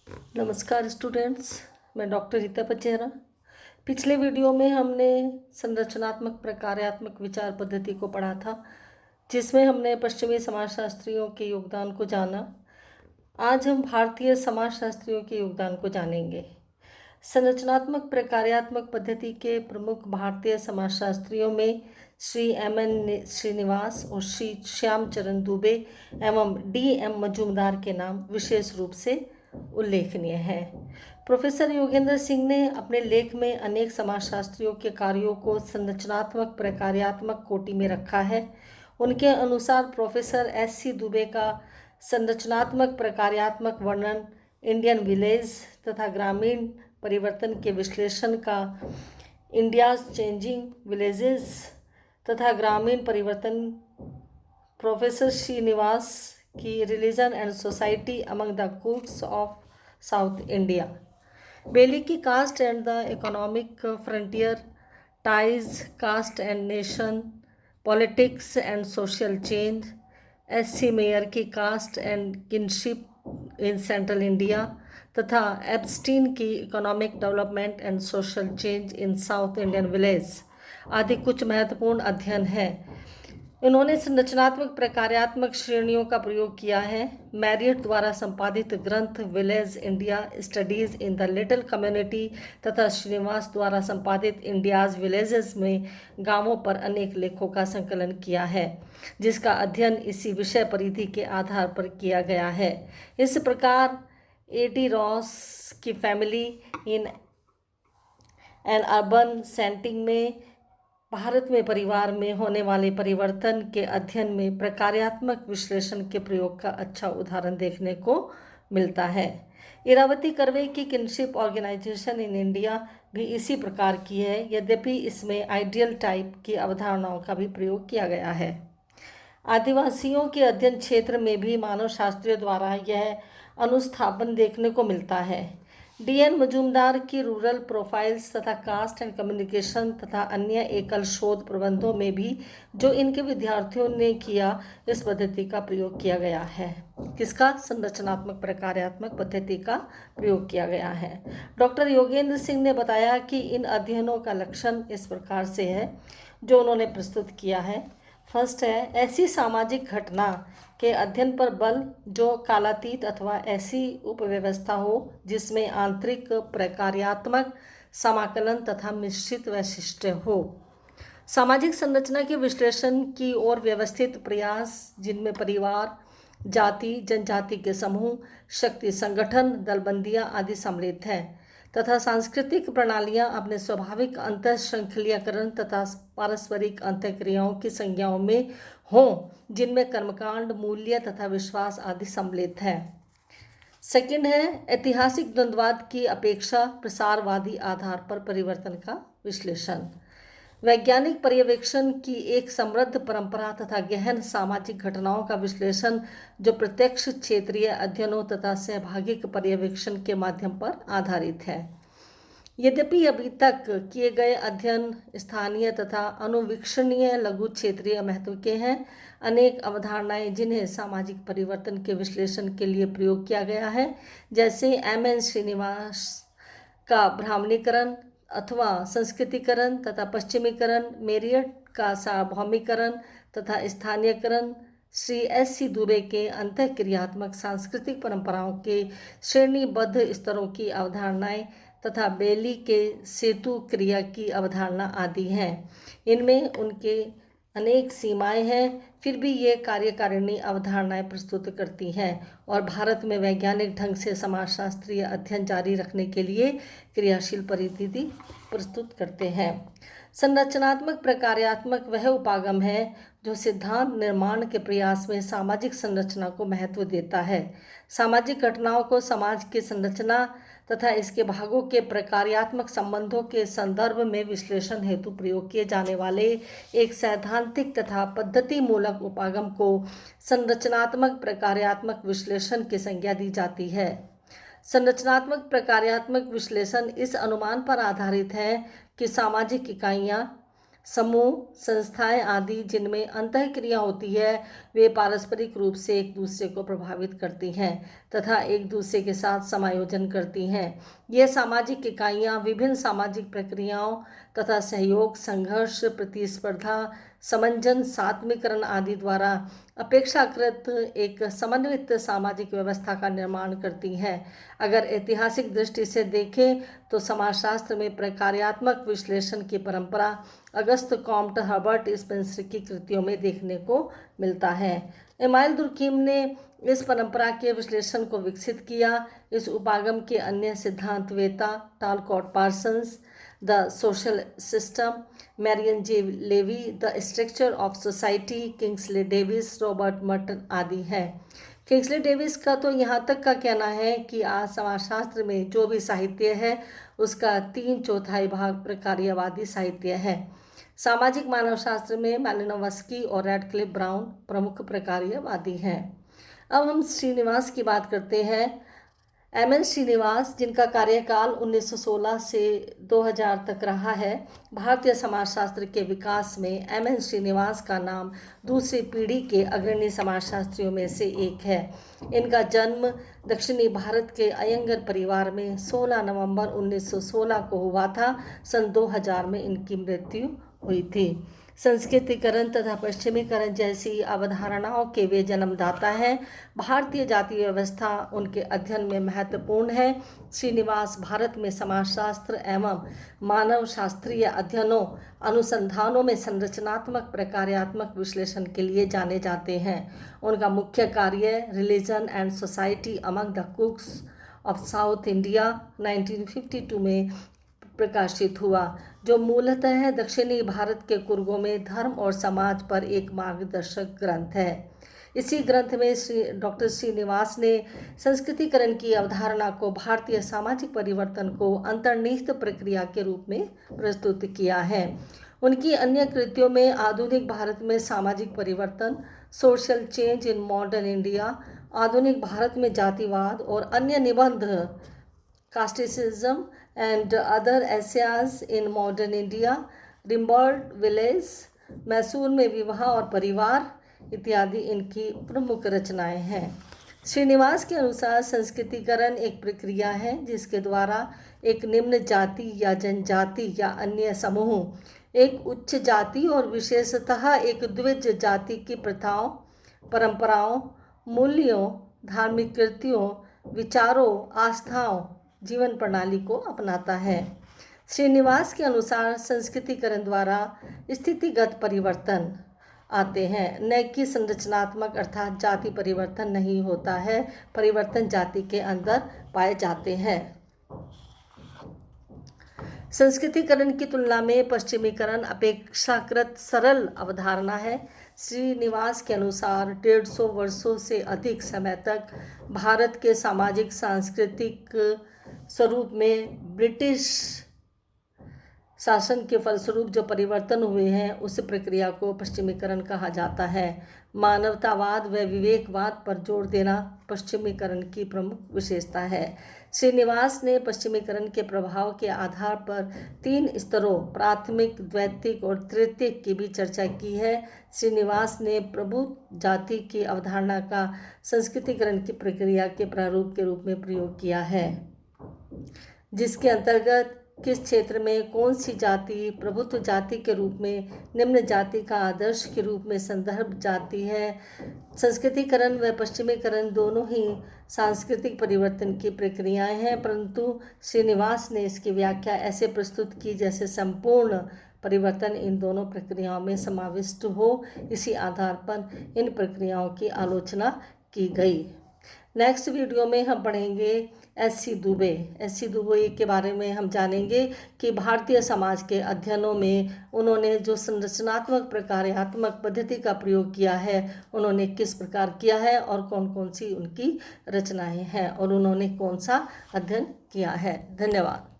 नमस्कार स्टूडेंट्स, मैं डॉक्टर रीता पचेरा। पिछले वीडियो में हमने संरचनात्मक प्रकार्यात्मक विचार पद्धति को पढ़ा था, जिसमें हमने पश्चिमी समाजशास्त्रियों के योगदान को जाना। आज हम भारतीय समाजशास्त्रियों के योगदान को जानेंगे। संरचनात्मक प्रकार्यात्मक पद्धति के प्रमुख भारतीय समाजशास्त्रियों में श्री एम.एन. श्रीनिवास और श्री श्यामचरण दुबे एवं डी.एम. मजूमदार के नाम विशेष रूप से उल्लेखनीय है। प्रोफेसर योगेंद्र सिंह ने अपने लेख में अनेक समाजशास्त्रियों के कार्यों को संरचनात्मक प्रकार्यात्मक कोटि में रखा है। उनके अनुसार प्रोफेसर एस.सी. दुबे का संरचनात्मक प्रकार्यात्मक वर्णन इंडियन विलेज तथा ग्रामीण परिवर्तन के विश्लेषण का इंडियाज चेंजिंग विलेजेस तथा ग्रामीण परिवर्तन प्रोफेसर श्रीनिवास की religion and society among the Coorgs of south India, Bailey की caste and the economic frontier, ties caste and nation, politics and social change, S C. Mayer की caste and kinship in central India तथा Epstein की economic development and social change in south Indian village आदि कुछ महत्वपूर्ण अध्ययन हैं। इन्होंने संरचनात्मक प्रकार्यात्मक श्रेणियों का प्रयोग किया है। मैरियट द्वारा संपादित ग्रंथ village India studies in the little community तथा श्रीनिवास द्वारा संपादित इंडियाज विलेजेस में गांवों पर अनेक लेखों का संकलन किया है, जिसका अध्ययन इसी विषय परिधि के आधार पर किया गया है। इस प्रकार ए.डी. रॉस की family in an urban setting में भारत में परिवार में होने वाले परिवर्तन के अध्ययन में प्रकार्यात्मक विश्लेषण के प्रयोग का अच्छा उदाहरण देखने को मिलता है। इरावती कर्वे की किनशिप ऑर्गेनाइजेशन इन इंडिया भी इसी प्रकार की है, यद्यपि इसमें आइडियल टाइप की अवधारणाओं का भी प्रयोग किया गया है। आदिवासियों के अध्ययन क्षेत्र में भी मानव शास्त्रियों द्वारा यह अनुस्थापन देखने को मिलता है। डी.एन. मजूमदार की रूरल प्रोफाइल्स तथा कास्ट एंड कम्युनिकेशन तथा अन्य एकल शोध प्रबंधों में भी जो इनके विद्यार्थियों ने किया, इस पद्धति का प्रयोग किया गया है। किसका? संरचनात्मक प्रकार्यात्मक पद्धति का प्रयोग किया गया है। डॉक्टर योगेंद्र सिंह ने बताया कि इन अध्ययनों का लक्षण इस प्रकार से है जो उन्होंने प्रस्तुत किया है। फर्स्ट है, ऐसी सामाजिक घटना के अध्ययन पर बल जो कालातीत अथवा ऐसी उपव्यवस्था हो जिसमें आंतरिक प्रकार्यात्मक समाकलन तथा मिश्रित वैशिष्ट्य हो। सामाजिक संरचना के विश्लेषण की ओर व्यवस्थित प्रयास जिनमें परिवार, जाति, जनजाति के समूह, शक्ति संगठन, दलबंदियां आदि सम्मिलित हैं तथा सांस्कृतिक प्रणालियां अपने स्वाभाविक अंतःश्रृंखलीयकरण तथा पारस्परिक अंतःक्रियाओं की संज्ञाओं में हों, जिनमें कर्मकांड, मूल्य तथा विश्वास आदि सम्मिलित हैं। सेकंड है, ऐतिहासिक द्वंद्ववाद की अपेक्षा प्रसारवादी आधार पर परिवर्तन का विश्लेषण। वैज्ञानिक पर्यवेक्षण की एक समृद्ध परंपरा तथा गहन सामाजिक घटनाओं का विश्लेषण जो प्रत्यक्ष क्षेत्रीय अध्ययनों तथा सहभागिक पर्यवेक्षण के माध्यम पर आधारित है। यद्यपि अभी तक किए गए अध्ययन स्थानीय तथा अनुवीक्षणीय लघु क्षेत्रीय महत्व के हैं, अनेक अवधारणाएं जिन्हें सामाजिक परिवर्तन के विश्लेषण के लिए प्रयोग किया गया है, जैसे एम.एन. श्रीनिवास का ब्राह्मणीकरण अथवा संस्कृतिकरण तथा पश्चिमीकरण, मेरियट का सार्वभौमिकरण तथा स्थानीयकरण, श्री एस.सी. दुबे के अंतःक्रियात्मक सांस्कृतिक परंपराओं के श्रेणीबद्ध स्तरों की अवधारणाएं तथा बेली के सेतु क्रिया की अवधारणा आदि हैं। इनमें उनके अनेक सीमाएं हैं, फिर भी ये कार्यकारिणी अवधारणाएं प्रस्तुत करती हैं और भारत में वैज्ञानिक ढंग से समाजशास्त्रीय अध्ययन जारी रखने के लिए क्रियाशील परिस्थिति प्रस्तुत करते हैं। संरचनात्मक प्रकार्यात्मक वह उपागम है जो सिद्धांत निर्माण के प्रयास में सामाजिक संरचना को महत्व देता है। सामाजिक घटनाओं को समाज की संरचना तथा इसके भागों के प्रकार्यात्मक संबंधों के संदर्भ में विश्लेषण हेतु प्रयोग किए जाने वाले एक सैद्धांतिक तथा पद्धति मूलक उपागम को संरचनात्मक प्रकार्यात्मक विश्लेषण की संज्ञा दी जाती है। संरचनात्मक प्रकार्यात्मक विश्लेषण इस अनुमान पर आधारित है कि सामाजिक इकाइयाँ समूह, संस्थाएं आदि जिनमें अंतःक्रिया होती है वे पारस्परिक रूप से एक दूसरे को प्रभावित करती हैं तथा एक दूसरे के साथ समायोजन करती हैं। ये सामाजिक इकाइयां विभिन्न सामाजिक प्रक्रियाओं तथा सहयोग, संघर्ष, प्रतिस्पर्धा, समंजन, सात्मीकरण आदि द्वारा अपेक्षाकृत एक समन्वित सामाजिक व्यवस्था का निर्माण करती हैं। अगर ऐतिहासिक दृष्टि से देखें तो समाजशास्त्र में प्रकार्यात्मक विश्लेषण की परंपरा अगस्त कॉम्ट, हर्बर्ट स्पेंसर की कृतियों में देखने को मिलता है। एमाइल दुर्कीम ने इस परंपरा के विश्लेषण को विकसित किया। इस उपागम के अन्य सिद्धांतवेता Talcott Parsons, the social system, Marion J Levy, the structure of society, Kingsley Davis, Robert Merton आदि हैं। किंग्सले डेविस का तो यहाँ तक का कहना है कि आज समाजशास्त्र में जो भी साहित्य है उसका 3/4 भाग प्रकार्यवादी साहित्य है। सामाजिक मानवशास्त्र में मालिनोवस्की और रैडक्लिफ ब्राउन प्रमुख प्रकार्यवादी हैं। अब हम श्रीनिवास की बात करते हैं। एम.एन. श्रीनिवास, जिनका कार्यकाल 1916 से 2000 तक रहा है, भारतीय समाजशास्त्र के विकास में एम.एन. श्रीनिवास का नाम दूसरी पीढ़ी के अग्रणी समाजशास्त्रियों में से एक है। इनका जन्म दक्षिणी भारत के अयंगर परिवार में 16 नवंबर 1916 को हुआ था। सन 2000 में इनकी मृत्यु हुई थी। संस्कृतिकरण तथा पश्चिमीकरण जैसी अवधारणाओं के वे जन्मदाता हैं। भारतीय जातीय व्यवस्था उनके अध्ययन में महत्वपूर्ण है। श्रीनिवास भारत में समाजशास्त्र एवं मानव शास्त्रीय अध्ययनों, अनुसंधानों में संरचनात्मक प्रकार्यात्मक विश्लेषण के लिए जाने जाते हैं। उनका मुख्य कार्य religion and society among the कुक्स of south India 1952 में प्रकाशित हुआ, जो मूलतः दक्षिणी भारत के कुर्गों में धर्म और समाज पर एक मार्गदर्शक ग्रंथ है। इसी ग्रंथ में डॉक्टर श्रीनिवास ने संस्कृतिकरण की अवधारणा को भारतीय सामाजिक परिवर्तन को अंतर्निहित प्रक्रिया के रूप में प्रस्तुत किया है। उनकी अन्य कृतियों में आधुनिक भारत में सामाजिक परिवर्तन, social change in modern India, आधुनिक भारत में जातिवाद और अन्य निबंध, casteism and other essays in modern India, remembered village, Mysore में विवाह और परिवार इत्यादि इनकी प्रमुख रचनाएं हैं। श्रीनिवास के अनुसार संस्कृतिकरण एक प्रक्रिया है जिसके द्वारा एक निम्न जाति या जनजाति या अन्य समूह एक उच्च जाति और विशेषतः एक द्विज जाति की प्रथाओं, परंपराओं, मूल्यों, धार्मिक कृतियों, विचारों, आस्थाओं, जीवन प्रणाली को अपनाता है। श्रीनिवास के अनुसार संस्कृतिकरण द्वारा स्थितिगत परिवर्तन आते हैं, न कि संरचनात्मक अर्थात जाति परिवर्तन नहीं होता है। परिवर्तन जाति के अंदर पाए जाते हैं। संस्कृतिकरण की तुलना में पश्चिमीकरण अपेक्षाकृत सरल अवधारणा है। श्रीनिवास के अनुसार 150 वर्षों से अधिक समय तक भारत के सामाजिक सांस्कृतिक स्वरूप में ब्रिटिश शासन के फलस्वरूप जो परिवर्तन हुए हैं उस प्रक्रिया को पश्चिमीकरण कहा जाता है। मानवतावाद व विवेकवाद पर जोर देना पश्चिमीकरण की प्रमुख विशेषता है। श्रीनिवास ने पश्चिमीकरण के प्रभाव के आधार पर 3 स्तरों प्राथमिक, द्वैतिक और तृतीयक की भी चर्चा की है। श्रीनिवास ने प्रभु जाति की अवधारणा का संस्कृतिकरण की प्रक्रिया के प्रारूप के रूप में प्रयोग किया है, जिसके अंतर्गत किस क्षेत्र में कौन सी जाति प्रभुत्व जाति के रूप में, निम्न जाति का आदर्श के रूप में संदर्भ जाति है। संस्कृतिकरण व पश्चिमीकरण दोनों ही सांस्कृतिक परिवर्तन की प्रक्रियाएं हैं, परंतु श्रीनिवास ने इसकी व्याख्या ऐसे प्रस्तुत की जैसे संपूर्ण परिवर्तन इन दोनों प्रक्रियाओं में समाविष्ट हो। इसी आधार पर इन प्रक्रियाओं की आलोचना की गई। नेक्स्ट वीडियो में हम पढ़ेंगे एस.सी. दुबे। एस.सी. दुबे के बारे में हम जानेंगे कि भारतीय समाज के अध्ययनों में उन्होंने जो संरचनात्मक प्रकार्यात्मक पद्धति का प्रयोग किया है उन्होंने किस प्रकार किया है और कौन कौन सी उनकी रचनाएं हैं और उन्होंने कौन सा अध्ययन किया है। धन्यवाद।